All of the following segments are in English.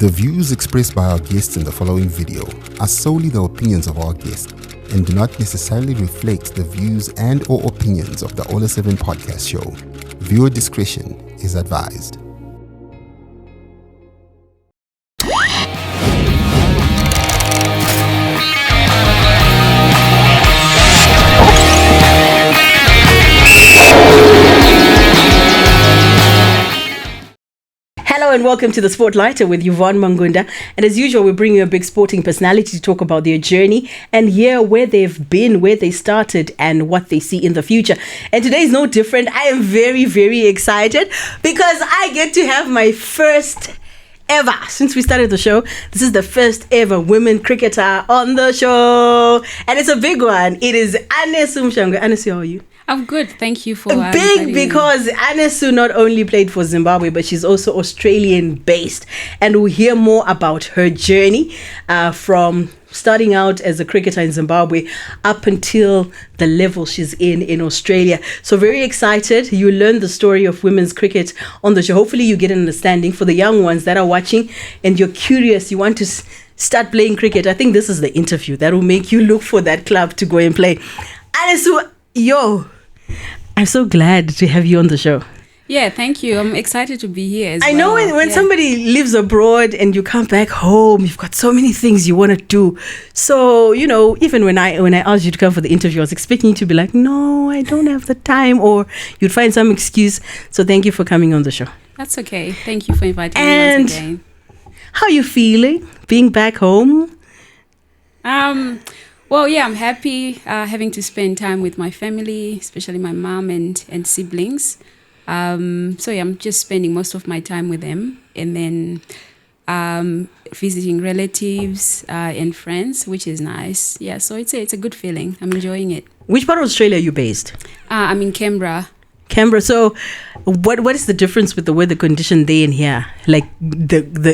The views expressed by our guests in the following video are solely the opinions of our guests and do not necessarily reflect the views and or opinions of the Ola 7 podcast show. Viewer discretion is advised. Hello and welcome to the Spotlighter with Yvonne Mangunda. And as usual, we bring you a big sporting personality to talk about their journey and hear where they've been, where they started, and what they see in the future. And today is no different. I am very, very excited because I get to have my first ever, since we started the show, this is the first ever women cricketer on the show. And it's a big one. It is Anesu Mushangwe. Anesu, how are you? I'm good. Thank you for big because Anesu not only played for Zimbabwe, but she's also Australian based. And we'll hear more about her journey from starting out as a cricketer in Zimbabwe up until the level she's in Australia. So very excited. You learn the story of women's cricket on the show. Hopefully you get an understanding for the young ones that are watching and you're curious, you want to start playing cricket. I think this is the interview that will make you look for that club to go and play. Anesu, I'm so glad to have you on the show. Yeah, thank you. I'm excited to be here as well. I know when somebody lives abroad and you come back home, you've got so many things you want to do. So, you know, even when I asked you to come for the interview, I was expecting you to be like, no, I don't have the time, or you'd find some excuse. So thank you for coming on the show. That's okay. Thank you for inviting me once again. How are you feeling being back home? Well, yeah, I'm happy having to spend time with my family, especially my mom and siblings. So yeah, I'm just spending most of my time with them and then visiting relatives and friends, which is nice. Yeah, so it's a good feeling. I'm enjoying it. Which part of Australia are you based? I'm in Canberra. Canberra. So, what is the difference with the weather condition there and here? Like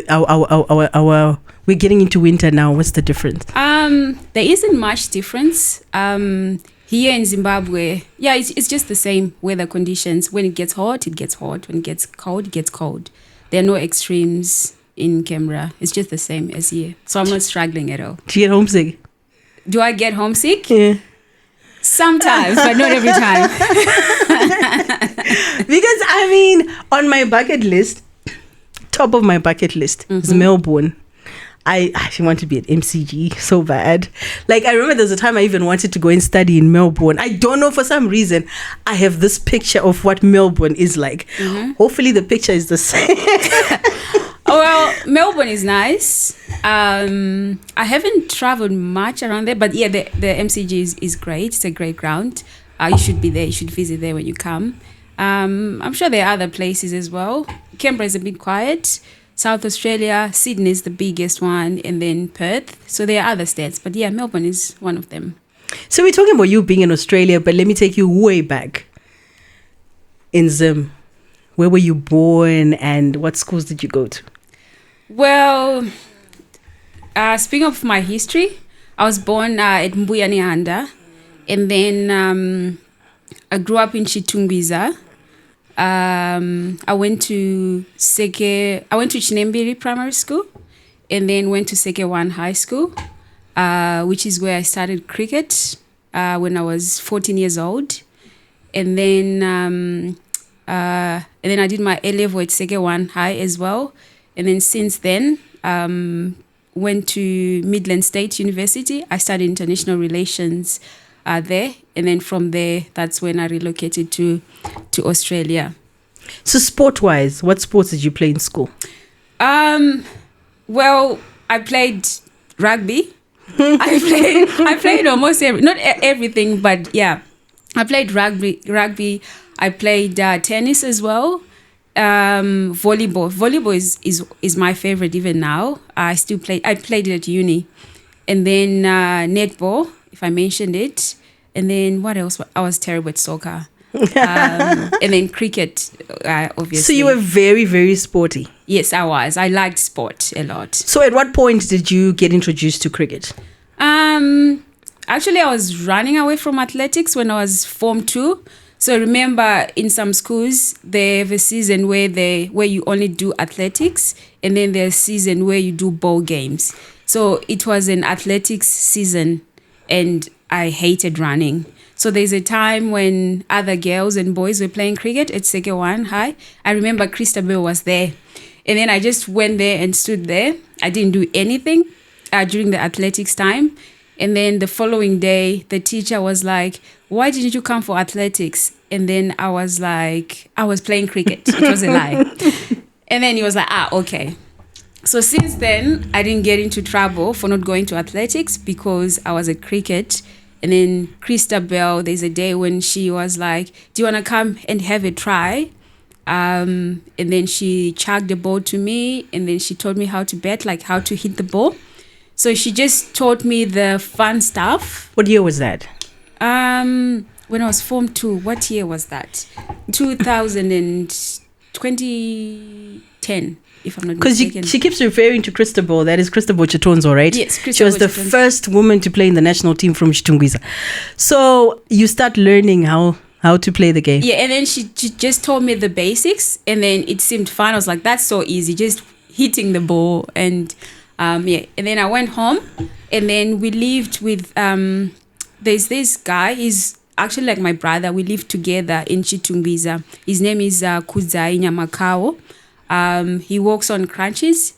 our we're getting into winter now. What's the difference? There isn't much difference. Here in Zimbabwe, yeah, it's just the same weather conditions. When it gets hot, it gets hot. When it gets cold, it gets cold. There are no extremes in Canberra. It's just the same as here. So I'm not struggling at all. Do you get homesick? Do I get homesick? Yeah. Sometimes, but not every time. Because, I mean, on my bucket list, top of my bucket list is Melbourne. I actually want to be at MCG so bad. Like, I remember there's a time I even wanted to go and study in Melbourne. I don't know, for some reason, I have this picture of what Melbourne is like. Hopefully the picture is the same. Well, Melbourne is nice. I haven't traveled much around there, but yeah, the MCG is great. It's a great ground. You should be there. You should visit there when you come. I'm sure there are other places as well. Canberra is a bit quiet. South Australia, Sydney is the biggest one, and then Perth. So there are other states, but yeah, Melbourne is one of them. So we're talking about you being in Australia, but let me take you way back in Zim. Where were you born and what schools did you go to? Well, speaking of my history, I was born at Mbuyanianda, and then I grew up in Chitungwiza. I went to Chinembiri Primary School and then went to Seke High School, which is where I started cricket when I was 14 years old. And then I did my A-level at Seke High as well. And then since then, went to Midland State University. I studied international relations there, and then from there, that's when I relocated to Australia. So sport-wise, what sports did you play in school? Well, I played rugby. I played almost not everything, but yeah, I played rugby. I played tennis as well. Volleyball is my favorite even now. I played it at uni, and then netball, if I mentioned it. And then what else? I was terrible at soccer. And then cricket, obviously. So you were very, very sporty. Yes, I was. I liked sport a lot. So at what point did you get introduced to cricket? Actually, I was running away from athletics when I was Form 2. So remember, in some schools, they have a season where you only do athletics, and then there's a season where you do ball games. So it was an athletics season, and I hated running. So there's a time when other girls and boys were playing cricket at Seke High. I remember Christabel was there. And then I just went there and stood there. I didn't do anything during the athletics time. And then the following day, the teacher was like, why didn't you come for athletics? And then I was like, I was playing cricket. It was a lie. And then he was like, okay. So since then, I didn't get into trouble for not going to athletics because I was at cricket. And then Christabel, there's a day when she was like, do you want to come and have a try? And then she chucked the ball to me, and then she taught me how to bat, like how to hit the ball. So she just taught me the fun stuff. What year was that? When I was Form 2. What year was that? 2010, if I'm not mistaken. Because she keeps referring to Christabel. That is Christabel Chitonzo, right? Yes, Christabel She was the Chitonzo. first woman to play in the national team from Chitungwiza. So you start learning how to play the game. Yeah, and then she just told me the basics, and then it seemed fun. I was like, that's so easy, just hitting the ball. And and then I went home, and then we lived with there's this guy. He's actually like my brother. We lived together in Chitungwiza. His name is Kuzai Nyamakao. He works on crunches.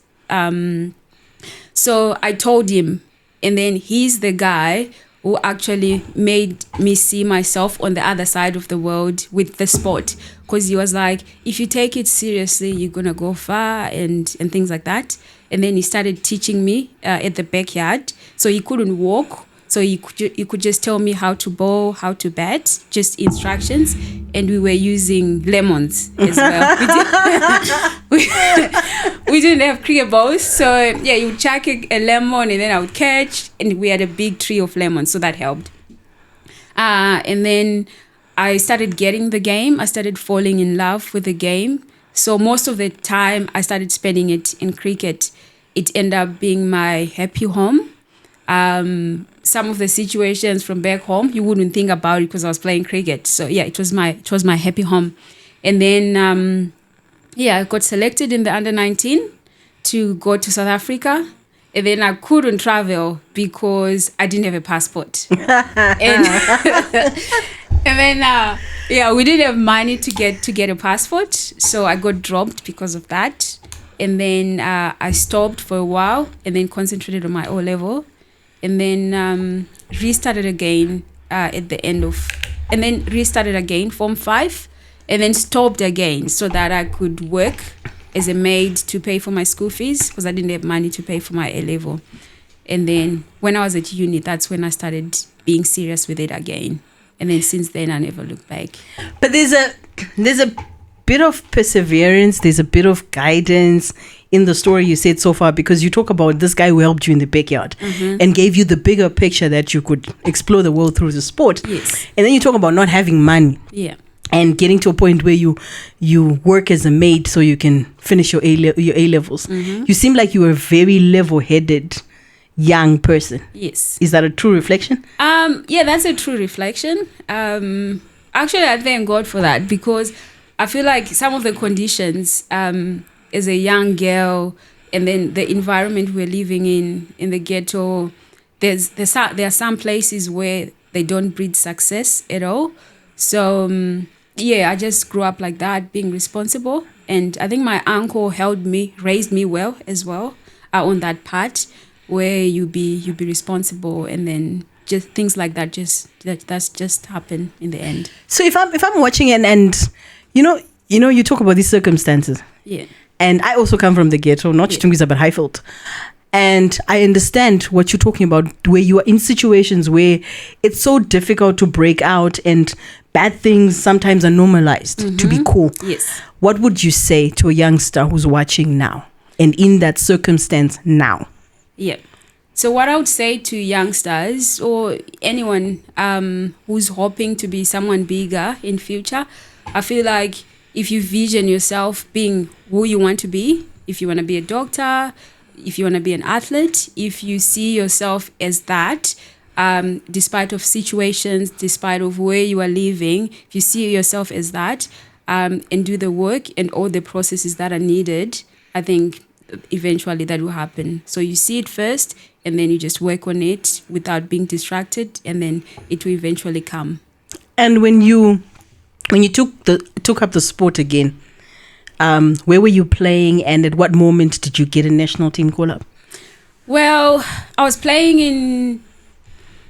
So I told him, and then he's the guy who actually made me see myself on the other side of the world with the sport. Because he was like, if you take it seriously, you're going to go far and things like that. And then he started teaching me at the backyard. So he couldn't walk. So you could just tell me how to bowl, how to bat, just instructions. And we were using lemons as well. We didn't have cricket balls. So yeah, you would chuck a lemon, and then I would catch. And we had a big tree of lemons, so that helped. And then I started getting the game. I started falling in love with the game. So most of the time I started spending it in cricket. It ended up being my happy home. Some of the situations from back home, you wouldn't think about it because I was playing cricket. So yeah, it was my happy home. And then I got selected in the under-19 to go to South Africa. And then I couldn't travel because I didn't have a passport. And then we didn't have money to get a passport. So I got dropped because of that. And then I stopped for a while and then concentrated on my O-level. And then restarted again restarted again, Form 5, and then stopped again so that I could work as a maid to pay for my school fees because I didn't have money to pay for my A-level. And then when I was at uni, that's when I started being serious with it again. And then since then, I never looked back. But there's a bit of perseverance, there's a bit of guidance in the story you said so far, because you talk about this guy who helped you in the backyard and gave you the bigger picture that you could explore the world through the sport. Yes. And then you talk about not having money. Yeah. And getting to a point where you work as a maid so you can finish your A-levels. You seem like you were a very level-headed young person. Yes. Is that a true reflection? Yeah, that's a true reflection. Actually, I thank God for that, because I feel like some of the conditions as a young girl, and then the environment we're living in the ghetto, there are some places where they don't breed success at all. So I just grew up like that, being responsible. And I think my uncle raised me well as well on that part, where you be responsible, and then just things like that that's just happen in the end. So if I'm watching and you talk about these circumstances. Yeah. And I also come from the ghetto, not Chitungwiza, but Highfield. And I understand what you're talking about, where you are in situations where it's so difficult to break out and bad things sometimes are normalized to be cool. Yes. What would you say to a youngster who's watching now and in that circumstance now? Yeah. So what I would say to youngsters or anyone who's hoping to be someone bigger in future, I feel like if you vision yourself being who you want to be, if you want to be a doctor, if you want to be an athlete, if you see yourself as that, despite of situations, despite of where you are living, if you see yourself as that, and do the work and all the processes that are needed, I think eventually that will happen. So you see it first, and then you just work on it without being distracted, and then it will eventually come. And when you took up the sport again, where were you playing, and at what moment did you get a national team call up? Well, I was playing in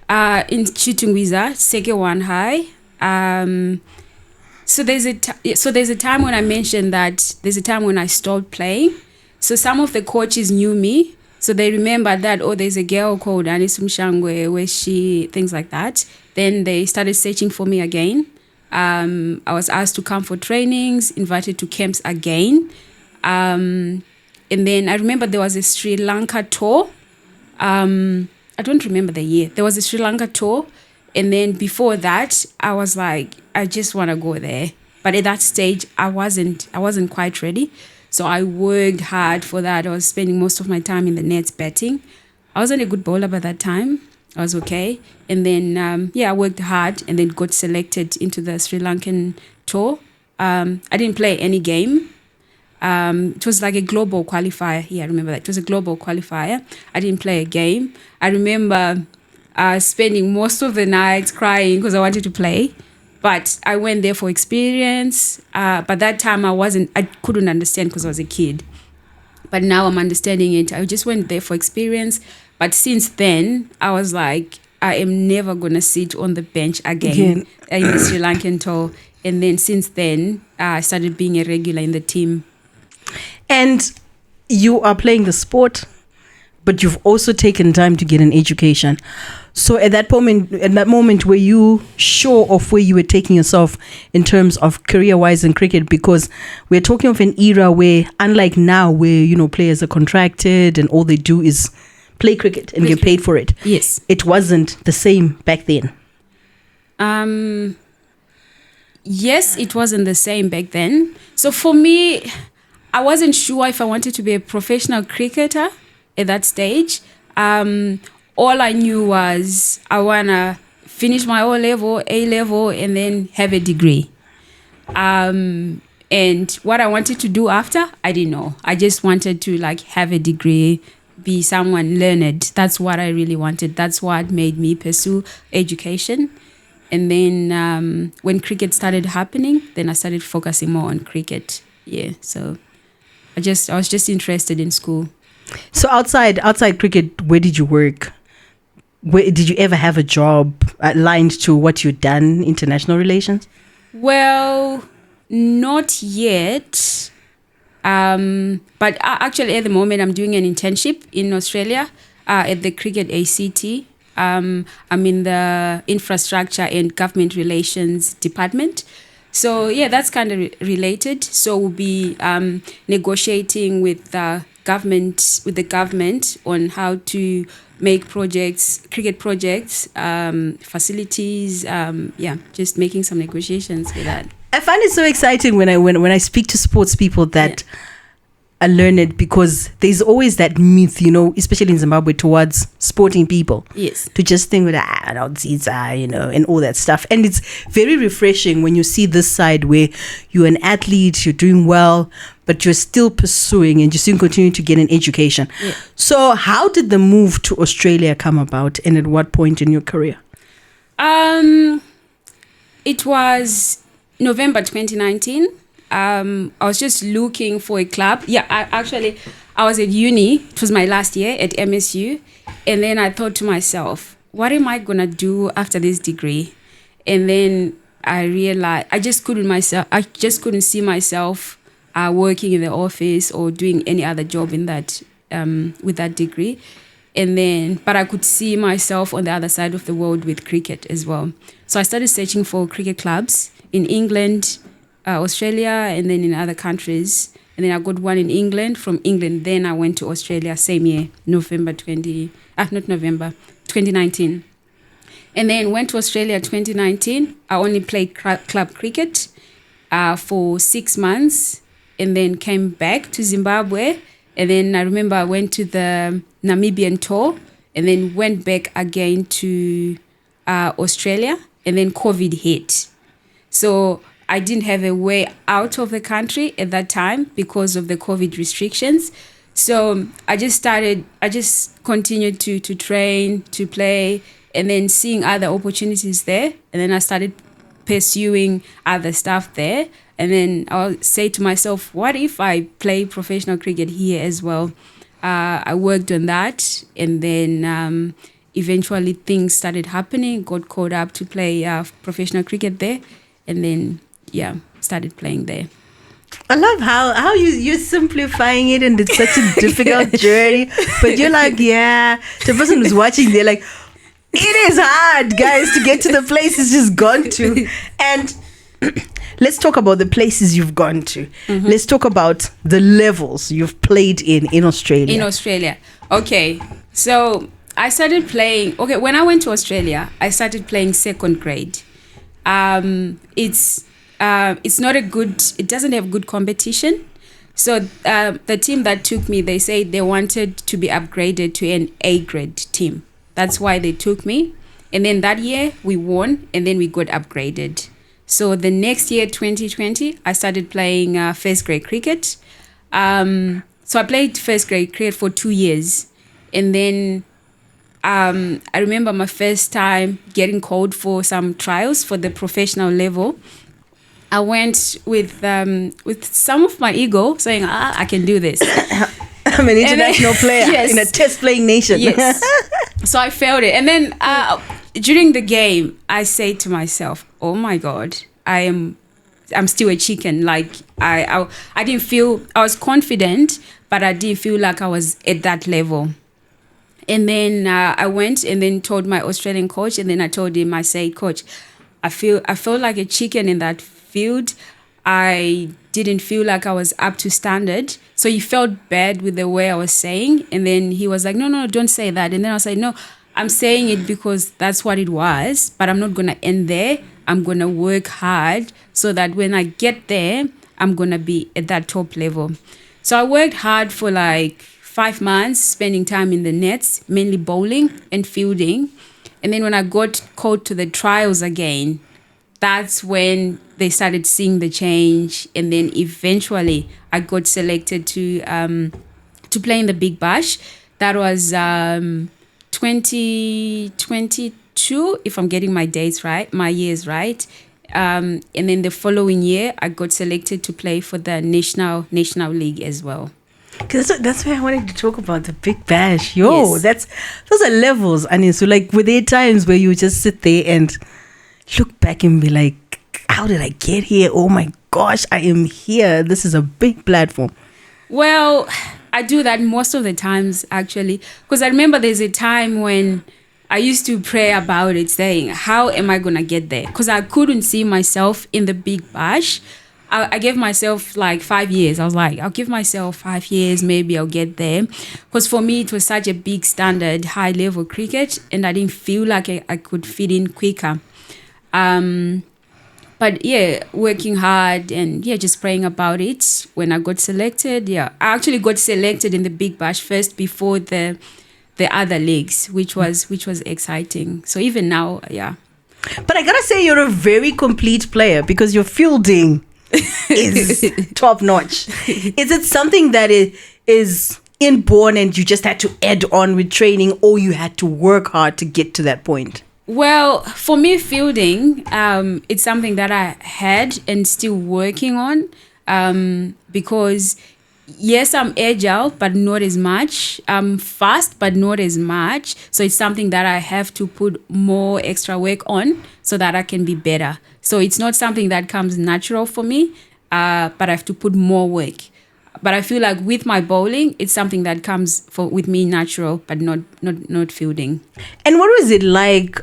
Chitungwiza, Seke High. So there's a time when I mentioned that there's a time when I stopped playing. So some of the coaches knew me, so they remembered that, oh, there's a girl called Anesu Mushangwe, where she, things like that. Then they started searching for me again. I was asked to come for trainings, invited to camps again. And then I remember there was a Sri Lanka tour. I don't remember the year. There was a Sri Lanka tour. And then before that, I was like, I just want to go there. But at that stage, I wasn't quite ready. So I worked hard for that. I was spending most of my time in the nets betting. I wasn't a good bowler by that time. I was okay. And then, I worked hard and then got selected into the Sri Lankan tour. I didn't play any game. It was like a global qualifier. Yeah, I remember that. It was a global qualifier. I didn't play a game. I remember spending most of the nights crying because I wanted to play. But I went there for experience. But that time I couldn't understand because I was a kid. But now I'm understanding it. I just went there for experience. But since then, I was like, I am never going to sit on the bench again in the Sri Lankan tour. And then since then, I started being a regular in the team. And you are playing the sport, but you've also taken time to get an education. So at that moment, were you sure of where you were taking yourself in terms of career-wise in cricket? Because we're talking of an era where, unlike now, where players are contracted and all they do is play cricket and get paid for it. Yes, it wasn't the same back then. Yes, it wasn't the same back then. So for me, I wasn't sure if I wanted to be a professional cricketer at that stage. All I knew was I want to finish my A level, and then have a degree. And what I wanted to do after, I didn't know. I just wanted to have a degree, be someone learned. That's what I really wanted. That's what made me pursue education. And then when cricket started happening, then I started focusing more on cricket. Yeah, so I was just interested in school. So outside cricket, where did you work? Where did you ever have a job aligned to what you'd done, international relations? Well, not yet. But actually, at the moment, I'm doing an internship in Australia at the Cricket ACT. I'm in the Infrastructure and Government Relations Department. So, yeah, that's kind of related. So we'll be negotiating with the government on how to make projects, cricket projects, facilities, just making some negotiations with that. I find it so exciting when I speak to sports people that are learned, because there's always that myth, especially in Zimbabwe, towards sporting people. Yes. To just think with and all that stuff. And it's very refreshing when you see this side where you're an athlete, you're doing well, but you're still pursuing and you're still continuing to get an education. Yeah. So how did the move to Australia come about, and at what point in your career? It was November 2019. I was just looking for a club. Yeah, I was at uni. It was my last year at MSU. And then I thought to myself, what am I going to do after this degree? And then I realized I just couldn't see myself working in the office or doing any other job in that with that degree. But I could see myself on the other side of the world with cricket as well. So I started searching for cricket clubs in England, Australia, and then in other countries. And then I got one in England. From England, then I went to Australia same year, 2019. And then went to Australia 2019. I only played club cricket for 6 months, and then came back to Zimbabwe. And then I remember I went to the Namibian tour and then went back again to Australia, and then COVID hit. So I didn't have a way out of the country at that time because of the COVID restrictions. So I just continued to train, to play, and then seeing other opportunities there. And then I started pursuing other stuff there. And then I'll say to myself, what if I play professional cricket here as well? I worked on that, and then eventually things started happening, got called up to play professional cricket there, and then, started playing there. I love how you're simplifying it, and it's such a difficult journey. But you're like, the person who's watching, they're like, it is hard, guys, to get to the places she's gone to. And let's talk about the places you've gone to. Mm-hmm. Let's talk about the levels you've played in Australia. In Australia. Okay. So I started playing. Okay, when I went to Australia, I started playing second grade. It's not a good. It doesn't have good competition. So the team that took me, they said they wanted to be upgraded to an A grade team. That's why they took me. And then that year we won, and then we got upgraded. So the next year, 2020, I started playing first grade cricket. So I played first grade cricket for 2 years. And then I remember my first time getting called for some trials for the professional level. I went with some of my ego, saying, I can do this. I'm an international player in a test-playing nation. Yes. So I failed it. And then during the game, I say to myself, oh my God, I'm still a chicken. Like I didn't feel, I was confident, but I didn't feel like I was at that level. And then I went and then told my Australian coach, and then I told him, I said, Coach, I felt like a chicken in that field. I didn't feel like I was up to standard. So he felt bad with the way I was saying. And then he was like, no, don't say that. And then I was like, no, I'm saying it because that's what it was, but I'm not going to end there. I'm going to work hard so that when I get there, I'm going to be at that top level. So I worked hard for like 5 months, spending time in the nets, mainly bowling and fielding. And then when I got called to the trials again, that's when they started seeing the change. And then eventually I got selected to play in the Big Bash. That was 2022, if I'm getting my dates right, my years right. And then the following year, I got selected to play for the National League as well. That's why I wanted to talk about the Big Bash. Those are levels. And so like, were there times where you just sit there and look back and be like, how did I get here? Oh my gosh, I am here. This is a big platform. Well, I do that most of the times, actually. Because I remember there's a time when I used to pray about it, saying, how am I going to get there? Because I couldn't see myself in the Big Bash. I gave myself like 5 years. I was like, I'll give myself 5 years, maybe I'll get there. Because for me, it was such a big standard, high level cricket, and I didn't feel like I could fit in quicker. But working hard and just praying about it. When I got selected, I actually got selected in the Big Bash first before the other leagues, which was exciting. So even now, But I gotta say, you're a very complete player because your fielding is top notch. Is it something that is inborn and you just had to add on with training, or you had to work hard to get to that point? Well, for me, fielding, it's something that I had and still working on, because yes, I'm agile, but not as much. I'm fast, but not as much. So it's something that I have to put more extra work on so that I can be better. So it's not something that comes natural for me, but I have to put more work. But I feel like with my bowling, it's something that comes with me natural, but not fielding. And what was it like?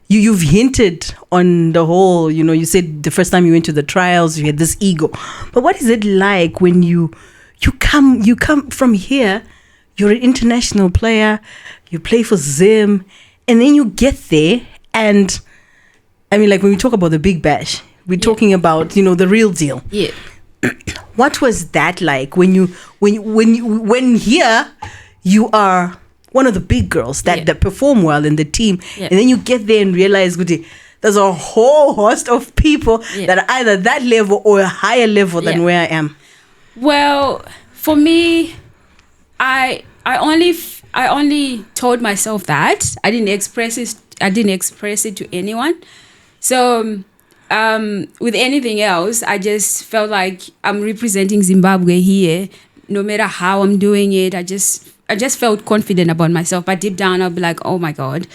You've hinted on the whole, you said the first time you went to the trials, you had this ego. But what is it like when you come from here, you're an international player, you play for Zim, and then you get there, and I mean, like when we talk about the Big Bash, we're talking about, the real deal. Yeah. What was that like when here you are one of the big girls that perform well in the team. Yeah. And then you get there and realize, there's a whole host of people that are either that level or a higher level than where I am. Well, for me, I only told myself that. I didn't express it to anyone. So with anything else, I just felt like I'm representing Zimbabwe here. No matter how I'm doing it, I just felt confident about myself. But deep down, I'll be like, oh my God,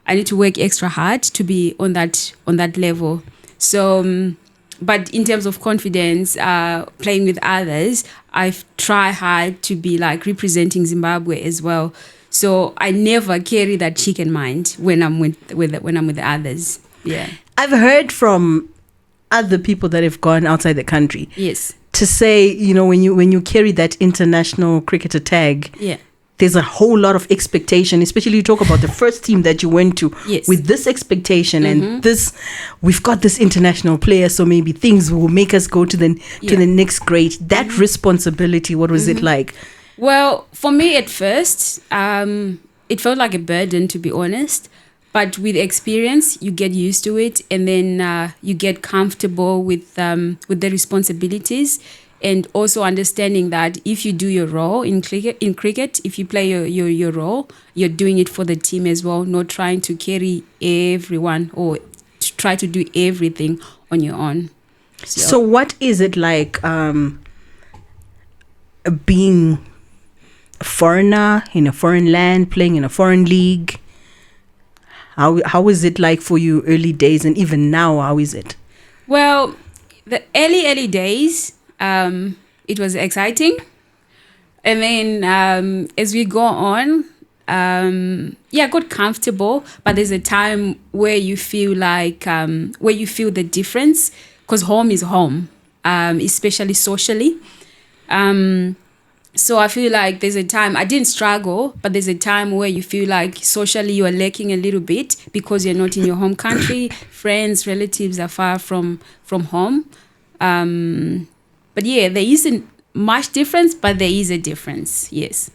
I need to work extra hard to be on that level. So, but in terms of confidence, playing with others, I try hard to be like representing Zimbabwe as well. So I never carry that chicken mind when I'm with others. Yeah, I've heard from other people that have gone outside the country. Yes. To say, when you carry that international cricketer tag, there's a whole lot of expectation, especially you talk about the first team that you went to with this expectation and this, we've got this international player, so maybe things will make us go to the next grade. That responsibility, what was it like? Well, for me at first, it felt like a burden, to be honest. But with experience, you get used to it, and then you get comfortable with the responsibilities, and also understanding that if you do your role in cricket, if you play your role, you're doing it for the team as well, not trying to carry everyone or to try to do everything on your own. So what is it like being a foreigner in a foreign land, playing in a foreign league? How is it like for you early days, and even now, how is it? Well, the early days, it was exciting. And then as we go on, I got comfortable, but there's a time where you feel like, where you feel the difference, because home is home, especially socially. So I feel like there's a time, I didn't struggle, but there's a time where you feel like socially you are lacking a little bit because you're not in your home country. Friends, relatives are far from home. But yeah, there isn't much difference, but there is a difference, yes.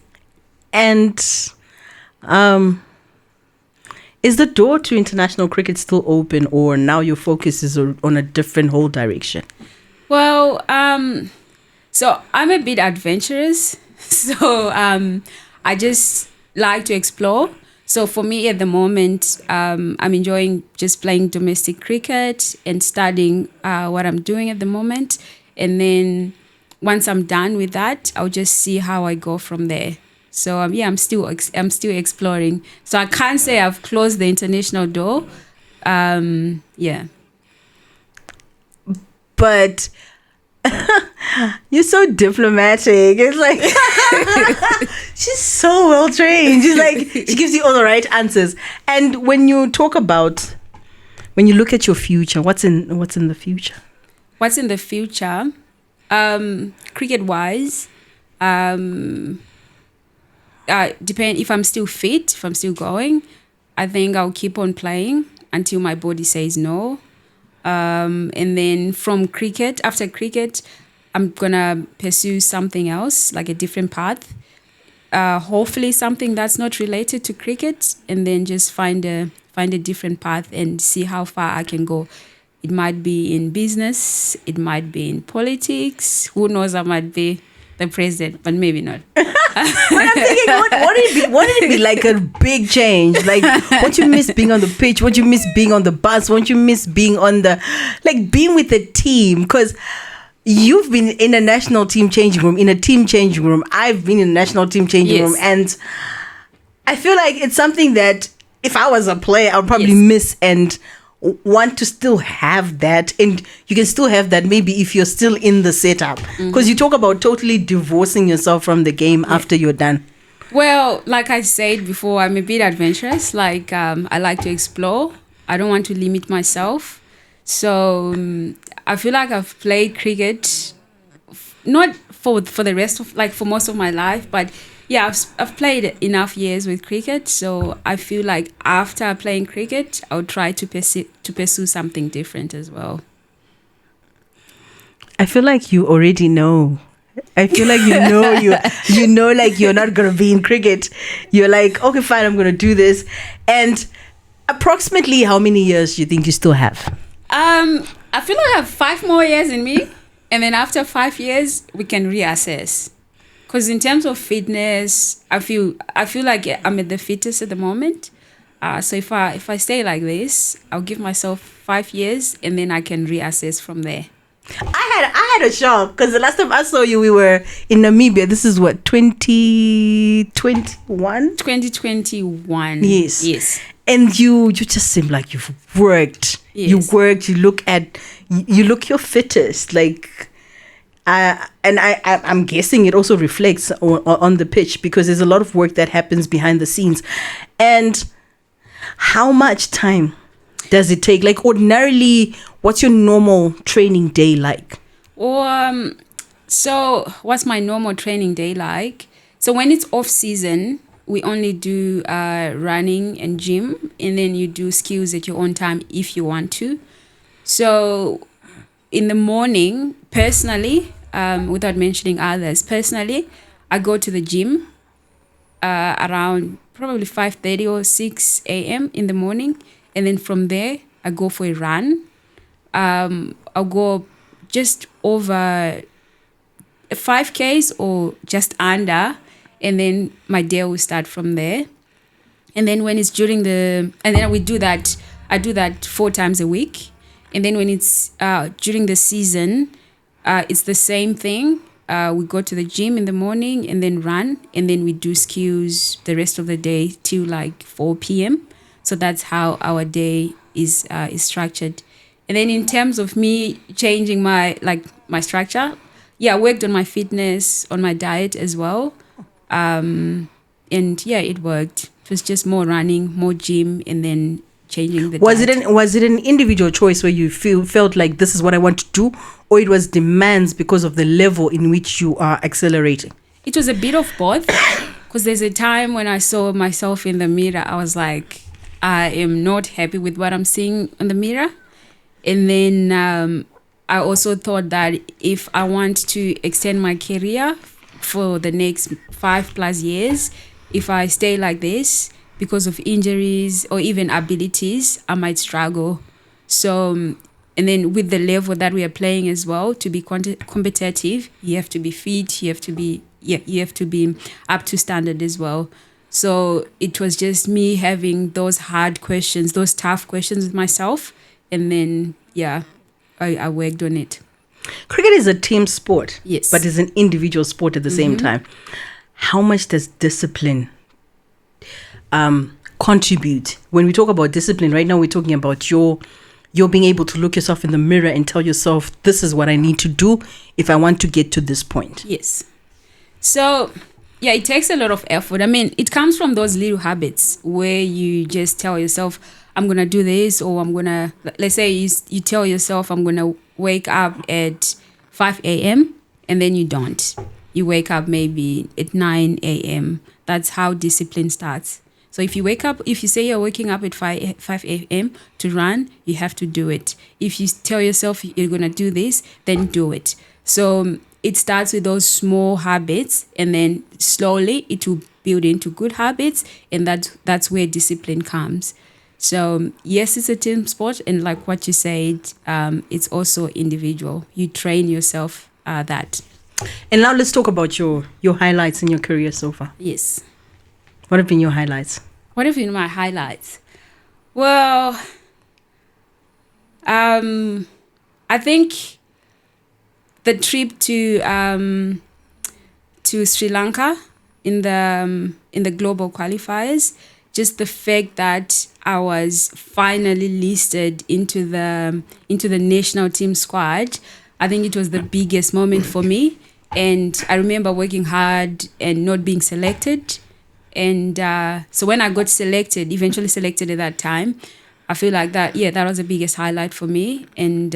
And is the door to international cricket still open, or now your focus is on a different whole direction? Well, so I'm a bit adventurous, so I just like to explore. So for me at the moment, I'm enjoying just playing domestic cricket and studying what I'm doing at the moment. And then once I'm done with that, I'll just see how I go from there. So I'm still exploring. So I can't say I've closed the international door. But you're so diplomatic. It's like she's so well trained. She's like, she gives you all the right answers. And when you look at your future, what's in the future? What's in the future? Cricket wise, depend if I'm still fit, if I'm still going. I think I'll keep on playing until my body says no. And then after cricket, I'm gonna pursue something else, like a different path. Hopefully something that's not related to cricket, and then just find a different path and see how far I can go. It might be in business, it might be in politics. Who knows? I might be the president, but maybe not. But I'm thinking, won't it be like a big change? Like, won't you miss being on the pitch? Won't you miss being on the bus? Won't you miss being being with the team? Because you've been in a national team changing room, in a team changing room. I've been in a national team changing room. And I feel like it's something that if I was a player, I would probably miss and want to still have that. And you can still have that maybe if you're still in the setup, because you talk about totally divorcing yourself from the game after you're done. Well, like I said before, I'm a bit adventurous. Like I like to explore. I don't want to limit myself. So I feel like I've played cricket not for the rest of, like, for most of my life, but yeah, I've played enough years with cricket, so I feel like after playing cricket, I'll try to pursue something different as well. I feel like you already know I feel like like you're not gonna be in cricket. You're like, okay, fine, I'm gonna do this. And approximately how many years do you think you still have? I feel like I have 5 more years in me, and then after 5 years we can reassess. Because in terms of fitness, I feel like I'm at the fittest at the moment. So if I stay like this, I'll give myself 5 years, and then I can reassess from there. I had a shock because the last time I saw you, we were in Namibia. This is what, 2021? 2021. Yes. And you just seem like you've worked. Yes. You worked. You look your fittest. Like, I'm guessing it also reflects on the pitch because there's a lot of work that happens behind the scenes. And how much time does it take? Like, ordinarily, what's your normal training day like? So what's my normal training day like? So when it's off season, we only do running and gym, and then you do skills at your own time if you want to. So in the morning, personally, without mentioning others, personally, I go to the gym around probably 5:30 or 6 a.m. in the morning. And then from there, I go for a run. I'll go just over 5Ks or just under. And then my day will start from there. And then when it's and then I do that 4 times a week. And then when it's during the season, it's the same thing. We go to the gym in the morning and then run. And then we do skills the rest of the day till like 4 p.m. So that's how our day is structured. And then in terms of me changing my structure, I worked on my fitness, on my diet as well. And it worked. It was just more running, more gym, and then changing the diet. Was it an individual choice where you felt like this is what I want to do, or it was demands because of the level in which you are accelerating? It was a bit of both. Because there's a time when I saw myself in the mirror, I was like, I am not happy with what I'm seeing in the mirror. And then I also thought that if I want to extend my career for the next 5+ years, if I stay like this because of injuries or even abilities, I might struggle. So, and then with the level that we are playing as well, to be competitive, you have to be fit, you have to be up to standard as well. So it was just me having those hard questions, those tough questions with myself. And then, I worked on it. Cricket is a team sport. Yes. But it's an individual sport at the same time. How much does discipline contribute? When we talk about discipline, right now we're talking about your being able to look yourself in the mirror and tell yourself, this is what I need to do if I want to get to this point. Yes. So, it takes a lot of effort. I mean, it comes from those little habits where you just tell yourself, I'm going to do this, or let's say you tell yourself, I'm going to wake up at 5 a.m. and then you don't. You wake up maybe at 9 a.m. That's how discipline starts. So if you say you're waking up at 5 a.m. to run, you have to do it. If you tell yourself you're going to do this, then do it. So it starts with those small habits, and then slowly it will build into good habits, and that's where discipline comes. So yes, it's a team sport, and like what you said, it's also individual. You train yourself that. And now let's talk about your highlights in your career so far. Yes. What have been your highlights? What have been my highlights? Well, I think the trip to Sri Lanka in the global qualifiers, just the fact that I was finally listed into the national team squad, I think it was the biggest moment for me. And I remember working hard and not being selected. And so when I got eventually selected at that time, I feel like that was the biggest highlight for me. And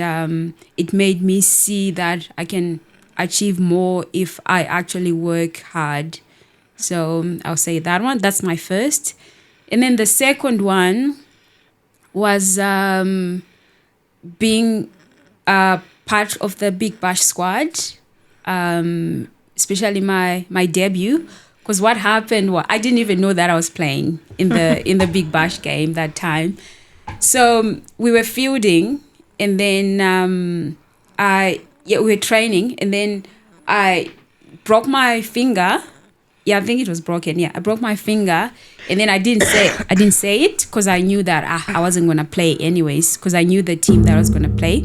it made me see that I can achieve more if I actually work hard. So I'll say that one. That's my first. And then the second one was being part of the Big Bash squad especially my debut. Because what happened was I didn't even know that I was playing in the Big Bash game that time. So we were fielding, and then we were training, and then I broke my finger. Yeah, I think it was broken. Yeah, I broke my finger, and then I didn't say it because I knew that I wasn't gonna play anyways, because I knew the team that I was gonna play.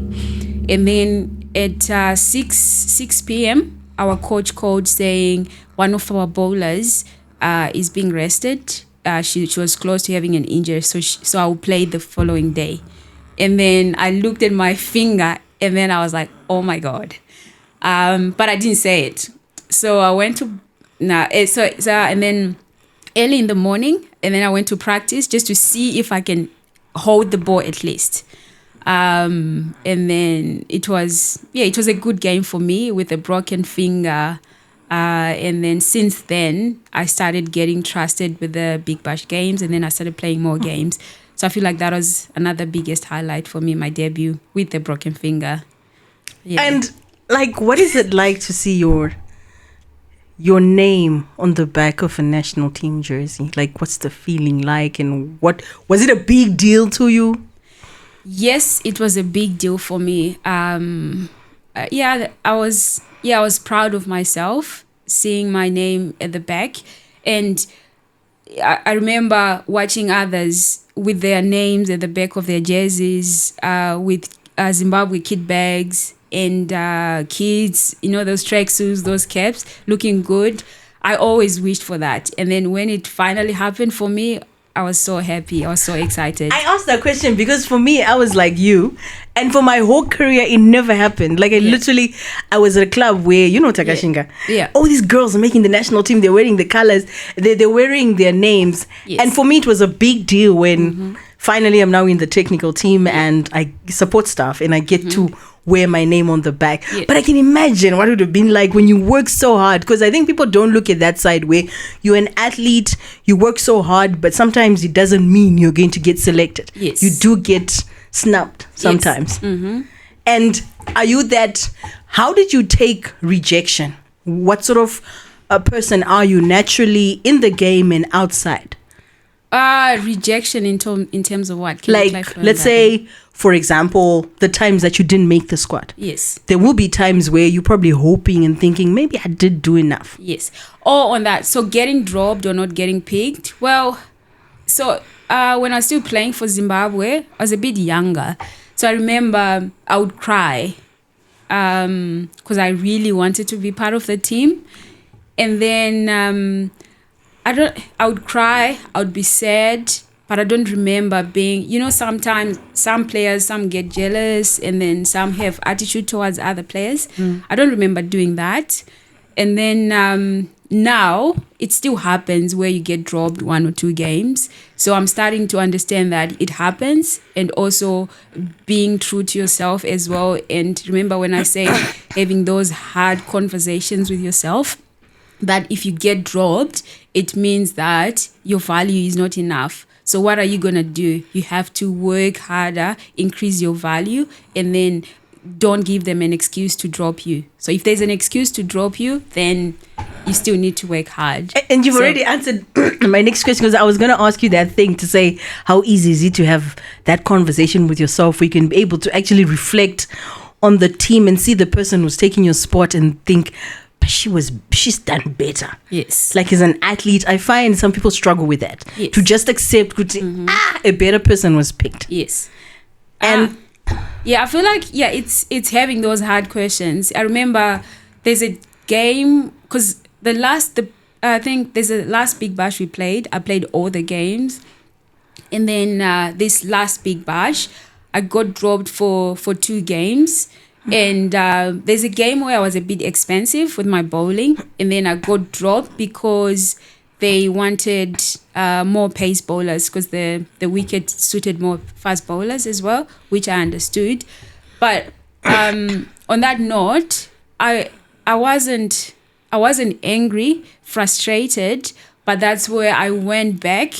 And then at 6 p.m. our coach called saying one of our bowlers is being rested. She was close to having an injury, so I will play the following day. And then I looked at my finger, and then I was like, oh my God. But I didn't say it. So I went to and then early in the morning, and then I went to practice just to see if I can hold the ball at least. And then it was a good game for me with a broken finger. And then since then, I started getting trusted with the Big Bash games, and then I started playing more games. So I feel like that was another biggest highlight for me, my debut with the broken finger. Yeah. And like, what is it like to see your name on the back of a national team jersey? Like, what's the feeling like, and what was it a big deal to you? Yes, it was a big deal for me. I was proud of myself seeing my name at the back, and I remember watching others with their names at the back of their jerseys, with Zimbabwe kid bags and kids, those tracksuits, those caps, looking good. I always wished for that. And then when it finally happened for me, I was so happy. I was so excited. I asked that question because for me, I was like you. And for my whole career, it never happened. Like, I was at a club where, Takashinga. Yeah. All these girls are making the national team. They're wearing the colors. They're wearing their names. Yes. And for me, it was a big deal when finally I'm now in the technical team and I support staff and I get to wear my name on the back. Yes. But I can imagine what it would have been like when you work so hard, because I think people don't look at that side where you're an athlete, you work so hard, but sometimes it doesn't mean you're going to get selected. Yes. You do get snubbed sometimes. Yes. And how did you take rejection? What sort of a person are you naturally in the game and outside? Rejection in terms of what? Can you clarify let's that? say, for example, the times that you didn't make the squad. Yes. There will be times where you're probably hoping and thinking, maybe I did do enough. Yes. Or on that, so getting dropped or not getting picked. Well, so when I was still playing for Zimbabwe, I was a bit younger. So I remember I would cry because I really wanted to be part of the team. And then I would cry, I would be sad, but I don't remember being, sometimes some players, some get jealous and then some have attitude towards other players. I don't remember doing that. And then now it still happens where you get dropped 1 or 2 games. So I'm starting to understand that it happens, and also being true to yourself as well. And remember when I say having those hard conversations with yourself, that if you get dropped, it means that your value is not enough. So what are you going to do? You have to work harder, increase your value, and then don't give them an excuse to drop you. So if there's an excuse to drop you, then you still need to work hard. And you've already answered my next question, because I was going to ask you that thing to say, how easy is it to have that conversation with yourself where you can be able to actually reflect on the team and see the person who's taking your spot and think, but she's done better. Yes. Like, as an athlete, I find some people struggle with that. Yes. To just accept, a better person was picked. Yes. And I feel like, it's having those hard questions. I remember there's a game, because I think there's a last Big Bash we played. I played all the games. And then this last Big Bash, I got dropped for 2 games. And there's a game where I was a bit expensive with my bowling, and then I got dropped because they wanted more pace bowlers, because the wicket suited more fast bowlers as well, which I understood. But on that note, I wasn't angry, frustrated, but that's where I went back.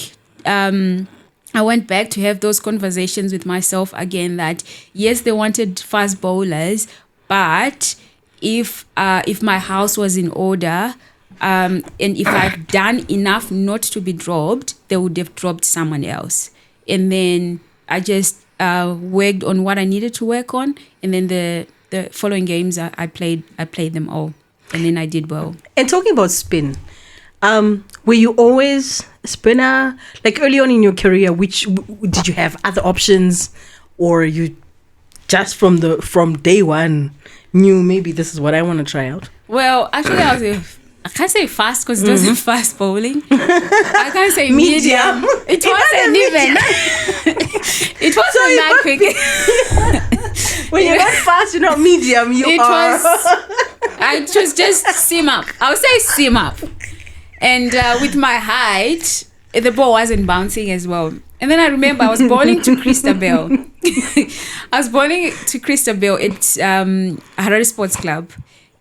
I went back to have those conversations with myself again, that yes, they wanted fast bowlers, but if my house was in order, and if I'd done enough not to be dropped, they would have dropped someone else. And then I just worked on what I needed to work on, and then the following games I played them all, and then I did well. And talking about spin, were you always a spinner? Like early on in your career, did you have other options, or you just from day one knew maybe this is what I want to try out? Well, actually, I can't say fast because it wasn't fast bowling. I can't say medium. It wasn't even. It wasn't that quick. When you're not fast, you're not medium. I was just sim up. I would say sim up. And with my height, the ball wasn't bouncing as well. And then I remember I was bowling to Christabel. I was bowling to Christabel at Harare Sports Club.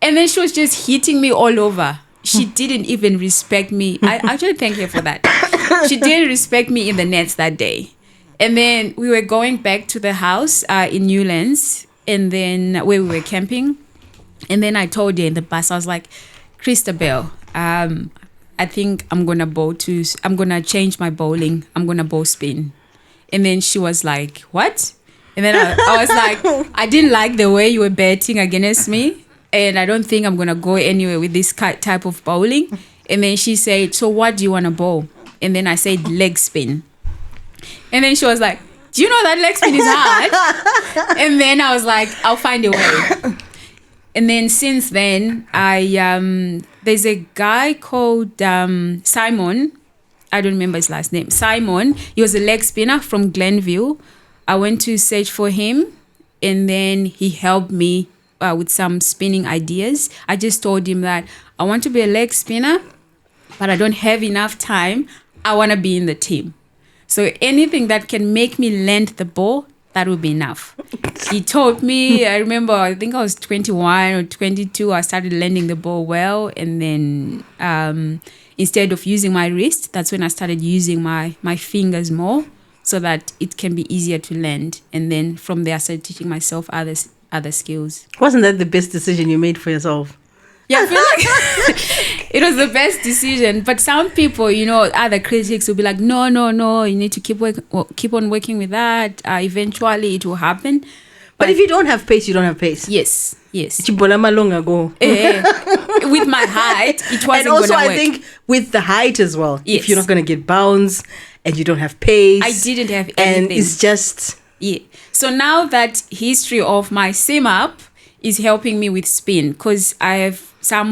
And then she was just hitting me all over. She didn't even respect me. I actually thank her for that. She didn't respect me in the nets that day. And then we were going back to the house in Newlands, and then where we were camping. And then I told her in the bus, I was like, Christabel, I think I'm going to change my bowling. I'm going to bowl spin. And then she was like, what? And then I was like, I didn't like the way you were betting against me. And I don't think I'm going to go anywhere with this type of bowling. And then she said, so what do you want to bowl? And then I said, leg spin. And then she was like, do you know that leg spin is hard? And then I was like, I'll find a way. And then since then, there's a guy called Simon. I don't remember his last name. Simon. He was a leg spinner from Glenville. I went to search for him. And then he helped me with some spinning ideas. I just told him that I want to be a leg spinner, but I don't have enough time. I want to be in the team. So anything that can make me land the ball, that would be enough. He told me, I remember, I think I was 21 or 22, I started landing the ball well. And then instead of using my wrist, that's when I started using my fingers more so that it can be easier to land. And then from there, I started teaching myself other skills. Wasn't that the best decision you made for yourself? Yeah, I feel like it was the best decision. But some people, other critics will be like, no, you need to keep on working with that. Eventually, it will happen. But if you don't have pace, you don't have pace. Yes. Long ago. With my height, it wasn't going to work. And also, I think with the height as well. Yes. If you're not going to get bounce and you don't have pace. I didn't have anything. And it's just... Yeah. So now that history of my sim up is helping me with spin, because I have some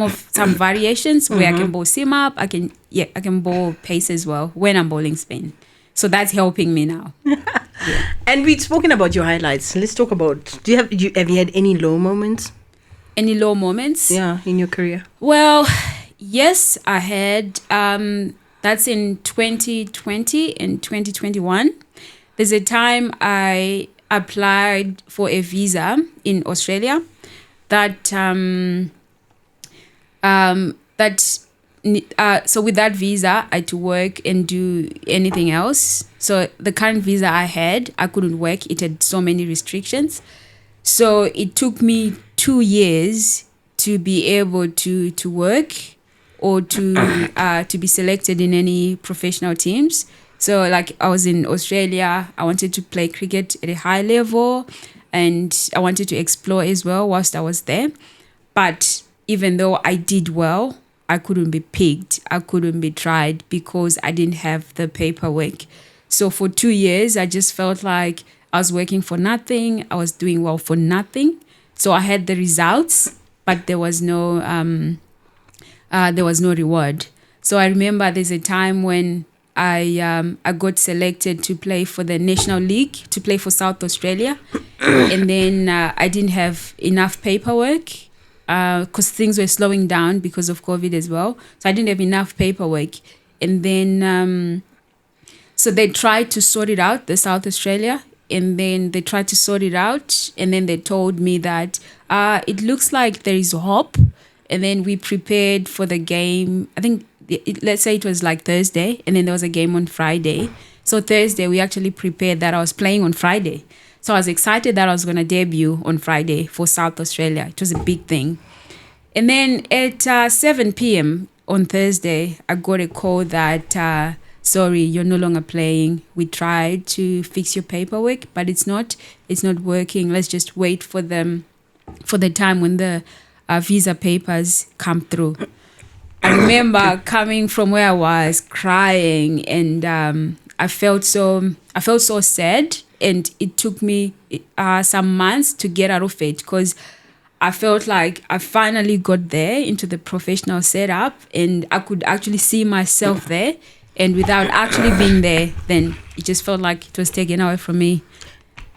variations where I can bowl sim up, I can bowl pace as well when I'm bowling spin. So that's helping me now. Yeah. And we've spoken about your highlights. Let's talk about, have you had any low moments? Any low moments? Yeah, in your career. Well, yes, I had. That's in 2020 and 2021. There's a time I applied for a visa in Australia so with that visa, I had to work and do anything else. So the current visa I had, I couldn't work. It had so many restrictions. So it took me 2 years to be able to work or to be selected in any professional teams. So like I was in Australia, I wanted to play cricket at a high level and I wanted to explore as well whilst I was there. But even though I did well, I couldn't be picked. I couldn't be tried because I didn't have the paperwork. So for 2 years, I just felt like I was working for nothing. I was doing well for nothing. So I had the results, but there was no reward. So I remember there's a time when I got selected to play for the National League, to play for South Australia. And then I didn't have enough paperwork because things were slowing down because of COVID as well. So I didn't have enough paperwork. And then, so they tried to sort it out, the South Australia. And then they tried to sort it out. And then they told me that it looks like there is hope. And then we prepared for the game. I think, let's say it was like Thursday. And then there was a game on Friday. So Thursday, we actually prepared that I was playing on Friday. So I was excited that I was going to debut on Friday for South Australia. It was a big thing. And then at 7 p.m. on Thursday, I got a call that, sorry, you're no longer playing. We tried to fix your paperwork, but it's not working. Let's just wait for the time when the visa papers come through. I remember coming from where I was crying, and I felt so sad, and it took me some months to get out of it, because I felt like I finally got there into the professional setup, and I could actually see myself there, and without actually being there, then it just felt like it was taken away from me.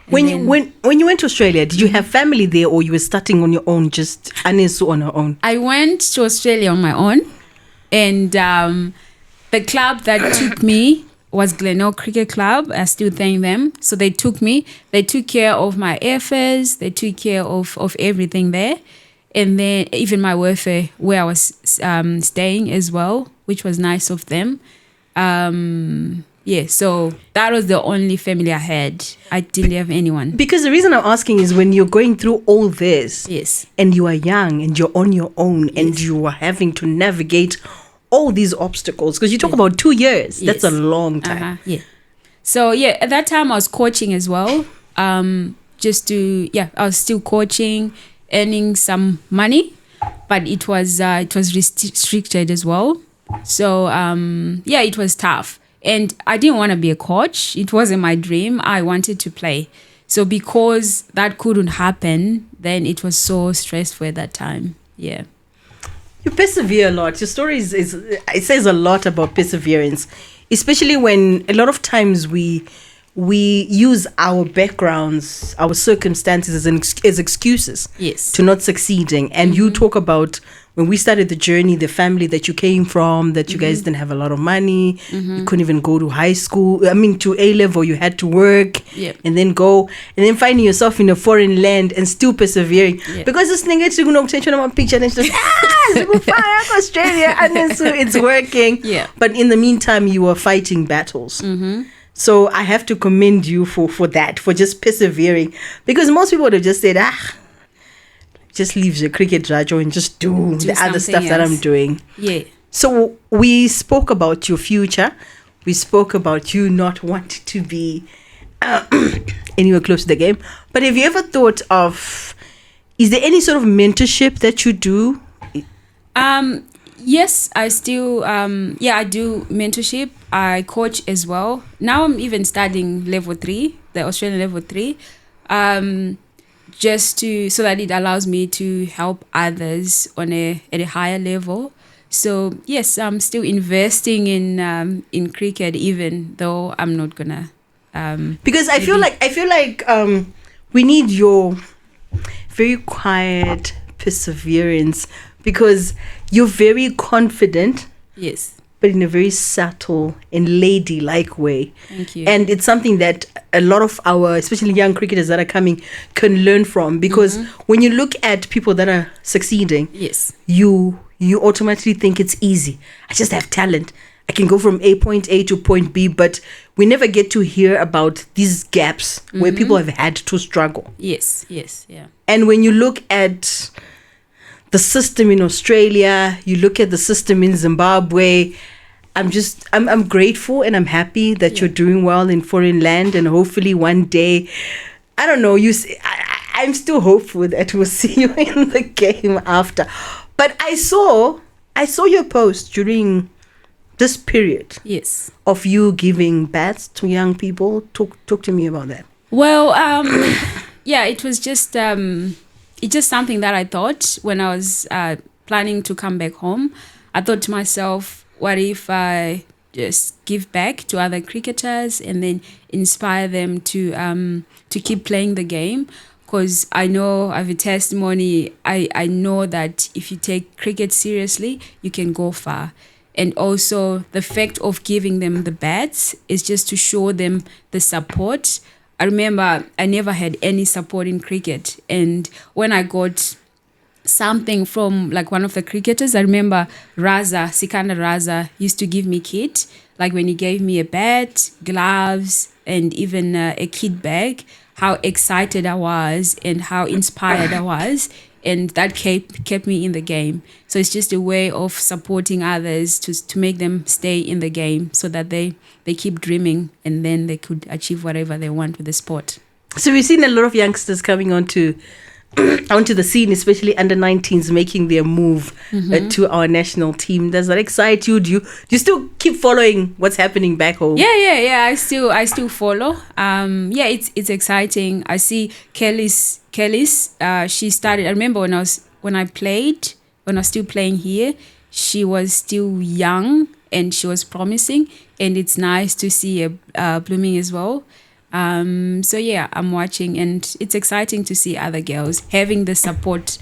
When you went to Australia, did you have family there, or you were starting on your own, just Anesu on her own? I went to Australia on my own, and the club that took me was Glenelg Cricket Club. I still thank them. So they took me. They took care of my airfares. They took care of everything there. And then even my welfare where I was staying as well, which was nice of them. So that was the only family I had. I didn't have anyone. Because the reason I'm asking is when you're going through all this, yes, and you are young and you're on your own, and you are having to navigate all these obstacles, because you talk about 2 years. That's a long time. So at that time I was coaching as well. I was still coaching, earning some money, but it was restricted as well. So it was tough. And I didn't want to be a coach. It wasn't my dream. I wanted to play. So because that couldn't happen, then it was so stressful at that time. Yeah. You persevere a lot. Your story it says a lot about perseverance, especially when a lot of times we use our backgrounds, our circumstances as excuses to not succeeding. And you talk about when we started the journey, the family that you came from, that you guys didn't have a lot of money. You couldn't even go to high school. to A-level, you had to work and then go. And then finding yourself in a foreign land and still persevering. Because this thing, it's going to take on my picture and it's just, Australia, and it's working. But in the meantime, you were fighting battles. So I have to commend you for that, for just persevering. Because most people would have just said, just leave the cricket, Rajo, and just do the other stuff that I'm doing. So we spoke about your future. We spoke about you not wanting to be anywhere close to the game. But have you ever thought of, is there any sort of mentorship that you do? Yes, I still, I do mentorship. I coach as well. Now I'm even studying level 3, the Australian level 3, so that it allows me to help others at a higher level. So yes, I'm still investing in cricket, even though I'm not gonna. Because I feel like we need your very quiet perseverance, because you're very confident. Yes. But in a very subtle and ladylike way. Thank you. And it's something that a lot of our, especially young cricketers that are coming, can learn from. Because when you look at people that are succeeding, you automatically think it's easy. I just have talent. I can go from point A to point B, but we never get to hear about these gaps where people have had to struggle. Yes, yeah. And when you look at the system in Australia, you look at the system in Zimbabwe, I'm grateful and I'm happy that you're doing well in foreign land, and hopefully one day, I don't know, I'm still hopeful that we'll see you in the game after. But I saw your post during this period of you giving bats to young people. Talk to me about that. Well, it was just it's just something that I thought when I was planning to come back home. I thought to myself, what if I just give back to other cricketers and then inspire them to keep playing the game? Because I know, I have a testimony, I know that if you take cricket seriously, you can go far. And also the fact of giving them the bats is just to show them the support. I remember I never had any support in cricket. And when I got something from like one of the cricketers, I remember Sikandar Raza used to give me kit. Like when he gave me a bat, gloves, and even a kit bag, how excited I was and how inspired I was. and that kept me in the game. So it's just a way of supporting others to make them stay in the game, so that they keep dreaming, and then they could achieve whatever they want with the sport. So we've seen a lot of youngsters coming onto the scene, especially under 19s, making their move to our national team. Does that excite you? Do you still keep following what's happening back home? Yeah. I still follow. It's exciting. I see Kelly's. She started. I remember when I was still playing here, she was still young and she was promising, and it's nice to see her blooming as well. I'm watching, and it's exciting to see other girls having the support.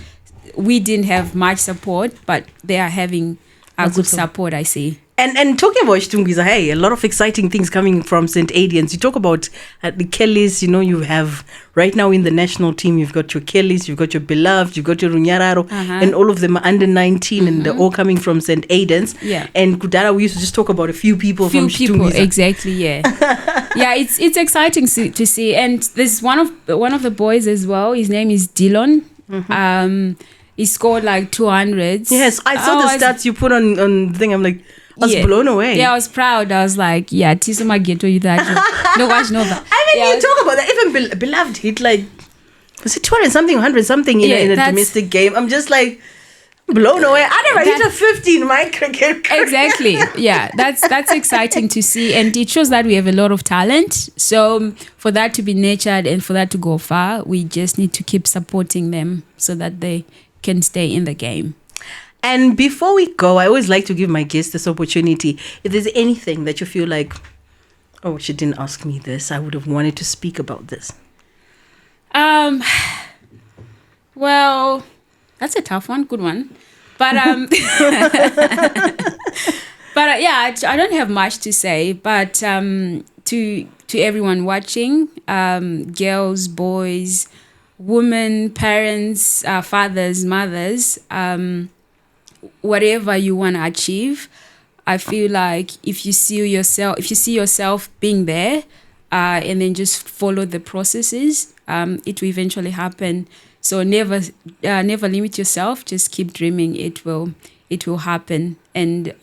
We didn't have much support, but they are having a good support, I see. And talking about Chitungwiza, hey, a lot of exciting things coming from St. Aidan's. You talk about the Kellys, you have right now in the national team, you've got your Kellys, you've got your Beloved, you've got your Runyararo, and all of them are under 19, and they're all coming from St. Aidan's. Yeah. And Kudara, we used to just talk about a few people from Chitungwiza. Exactly, yeah. Yeah, it's exciting to see. And there's one of the boys as well. His name is Dillon. He scored like 200s. Yes, I saw the stats you put on the thing. I'm like, I was blown away. Yeah, I was proud. I was like, yeah, Tisuma Ghetto, you that. No, watch no. I mean, you talk about that. Even Beloved hit like, was it 200 something, 100 something in a domestic game? I'm just like blown away. I never hit a 50 in my cricket career. Exactly. Yeah, that's exciting to see, and it shows that we have a lot of talent. So for that to be nurtured and for that to go far, we just need to keep supporting them so that they can stay in the game. And before we go, I always like to give my guests this opportunity. If there's anything that you feel like, oh, she didn't ask me this, I would have wanted to speak about this. Well, that's a tough one. Good one. But I don't have much to say. But to everyone watching, girls, boys, women, parents, fathers, mothers, whatever you want to achieve, I feel like if you see yourself being there, and then just follow the processes, it will eventually happen. So never limit yourself. Just keep dreaming. It will happen. And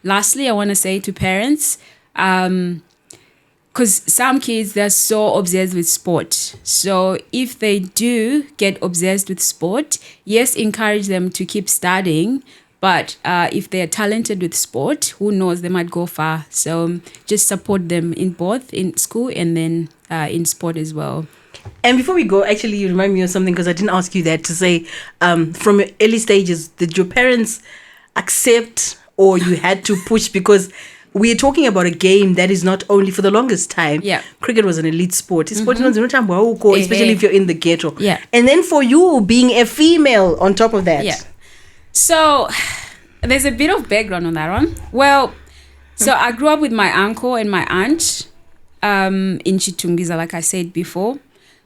lastly, I want to say to parents, because some kids, they're so obsessed with sport. So if they do get obsessed with sport, yes, encourage them to keep studying. But if they're talented with sport, who knows, they might go far. So just support them in both, in school and then in sport as well. And before we go, actually, you remind me of something, because I didn't ask you that, to say, from early stages, did your parents accept, or you had to push? Because we are talking about a game that is not only, for the longest time, cricket was an elite sport. Especially if you're in the ghetto. Yeah. And then for you being a female on top of that. Yeah. So there's a bit of background on that one. Well, so I grew up with my uncle and my aunt in Chitungwiza, like I said before.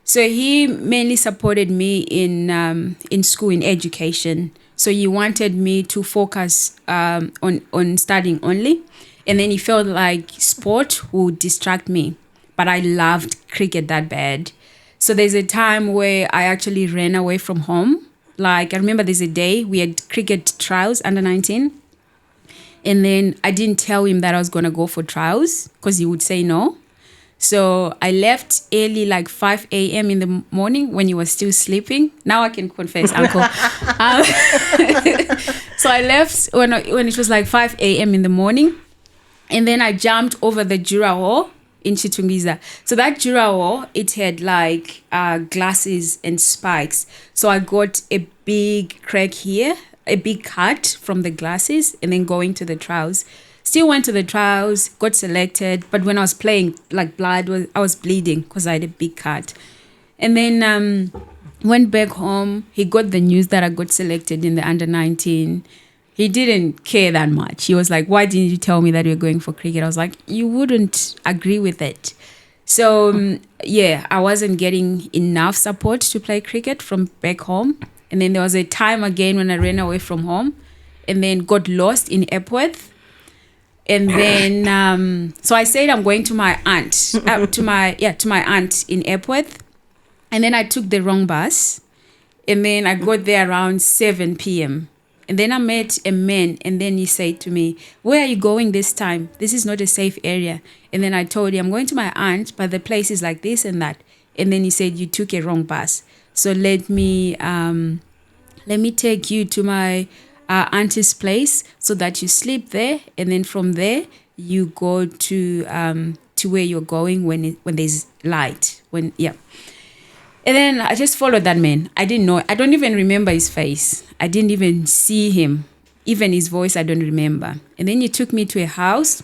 So he mainly supported me in school, in education. So he wanted me to focus on studying only. And then he felt like sport would distract me. But I loved cricket that bad. So there's a time where I actually ran away from home. Like, I remember there's a day we had cricket trials under 19. And then I didn't tell him that I was going to go for trials because he would say no. So I left early, like 5 a.m. in the morning when he was still sleeping. Now I can confess, uncle. So I left when it was like 5 a.m. in the morning. And then I jumped over the Juraho in Chitungwiza. So that Juraho, it had like glasses and spikes. So I got a big crack here, a big cut from the glasses, and then going to the trials. Still went to the trials, got selected. But when I was playing, like I was bleeding because I had a big cut. And then went back home. He got the news that I got selected in the under 19. He didn't care that much. He was like, why didn't you tell me that you're going for cricket? I was like, you wouldn't agree with it. So, I wasn't getting enough support to play cricket from back home. And then there was a time again when I ran away from home and then got lost in Epworth. And then, so I said I'm going to my aunt, to my aunt in Epworth. And then I took the wrong bus. And then I got there around 7 p.m. And then I met a man, and then he said to me, "Where are you going this time? This is not a safe area." And then I told him, "I'm going to my aunt, but the place is like this and that." And then he said, "You took a wrong bus. So let me take you to my auntie's place so that you sleep there, and then from there you go to where you're going when there's light." And then I just followed that man. I didn't know. I don't even remember his face. I didn't even see him. Even his voice, I don't remember. And then he took me to a house.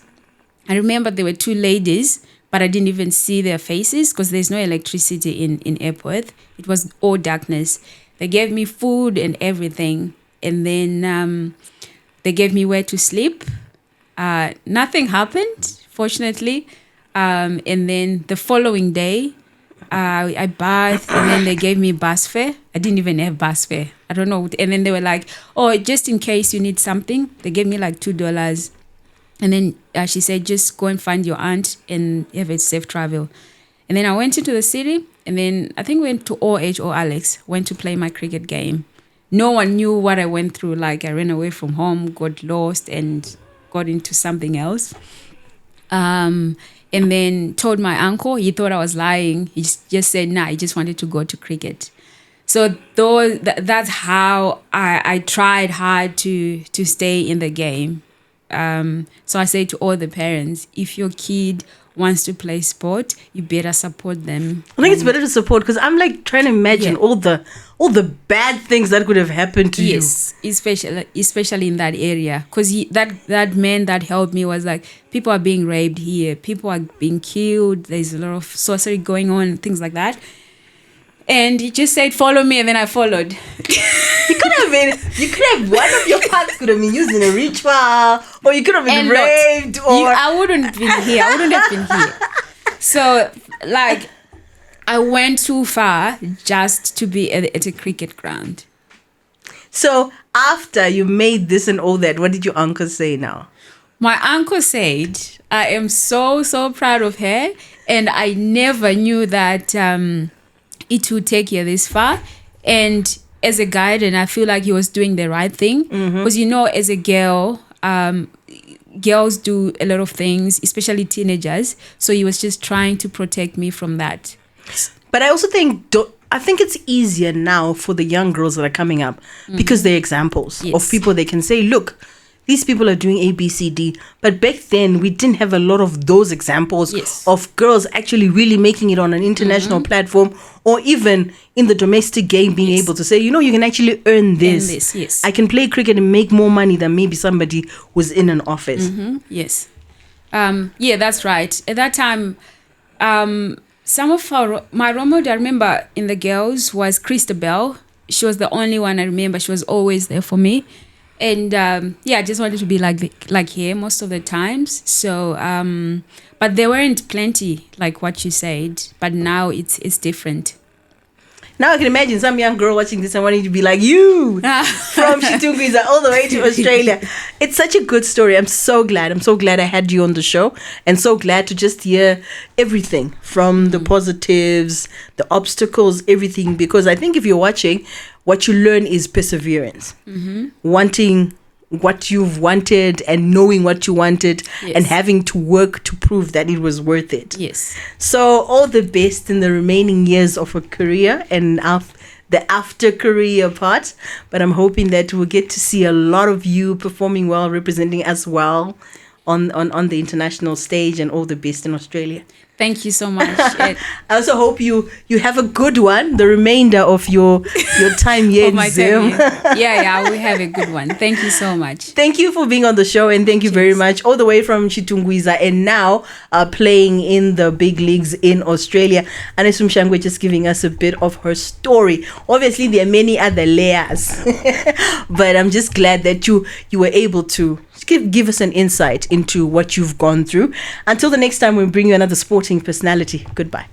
I remember there were 2 ladies, but I didn't even see their faces because there's no electricity in Epworth. It was all darkness. They gave me food and everything. And then they gave me where to sleep. Nothing happened, fortunately. And then the following day, I bathed, and then they gave me bus fare. I didn't even have bus fare. I don't know. And then they were like, "Oh, just in case you need something," they gave me like $2. And then she said, "Just go and find your aunt and have a safe travel." And then I went into the city, and then I think went to OH or Alex, went to play my cricket game. No one knew what I went through. Like I ran away from home, got lost, and got into something else. And then told my uncle, he thought I was lying. He just said, "Nah, he just wanted to go to cricket." So that's how I tried hard to stay in the game. So I say to all the parents, if your kid wants to play sport, you better support them. I think it's better to support, because I'm like trying to imagine all the bad things that could have happened to you. Yes, especially in that area, because that man that helped me was like, people are being raped here, people are being killed, there's a lot of sorcery going on, things like that. And he just said, "Follow me," and then I followed. You could have one of your parts could have been used in a ritual, or you could have been raped, or I wouldn't have been here. I wouldn't have been here. So, like, I went too far just to be at a cricket ground. So after you made this and all that, what did your uncle say now? My uncle said, "I am so proud of her, and I never knew that it would take you this far." And as a guardian, I feel like he was doing the right thing, because as a girl, girls do a lot of things, especially teenagers. So he was just trying to protect me from that. But I also think it's easier now for the young girls that are coming up, because they're examples of people they can say, "Look, these people are doing A, B, C, D." But back then, we didn't have a lot of those examples of girls actually really making it on an international platform, or even in the domestic game being able to say, you can actually earn this. I can play cricket and make more money than maybe somebody who's in an office. Yes. That's right. At that time, some of my role model, I remember in the girls, was Christabel. She was the only one I remember. She was always there for me. And I just wanted to be like her most of the times. So, but there weren't plenty, like what you said. But now it's different. Now I can imagine some young girl watching this and wanting to be like you, from Chitungwiza all the way to Australia. It's such a good story. I'm so glad I had you on the show, and so glad to just hear everything from the positives, the obstacles, everything. Because I think if you're watching, what you learn is perseverance, wanting what you've wanted and knowing what you wanted, and having to work to prove that it was worth it. Yes. So all the best in the remaining years of a career and the after career part. But I'm hoping that we'll get to see a lot of you performing well, representing us well on the international stage, and all the best in Australia. Thank you so much. I also hope you have a good one, the remainder of your time here in Zim. Yeah, we have a good one. Thank you so much. Thank you for being on the show, and thank you very much, all the way from Chitungwiza, and now playing in the big leagues in Australia. Anesu Mushangwe just giving us a bit of her story. Obviously, there are many other layers, but I'm just glad that you were able to give us an insight into what you've gone through. Until the next time we bring you another sporting personality. Goodbye.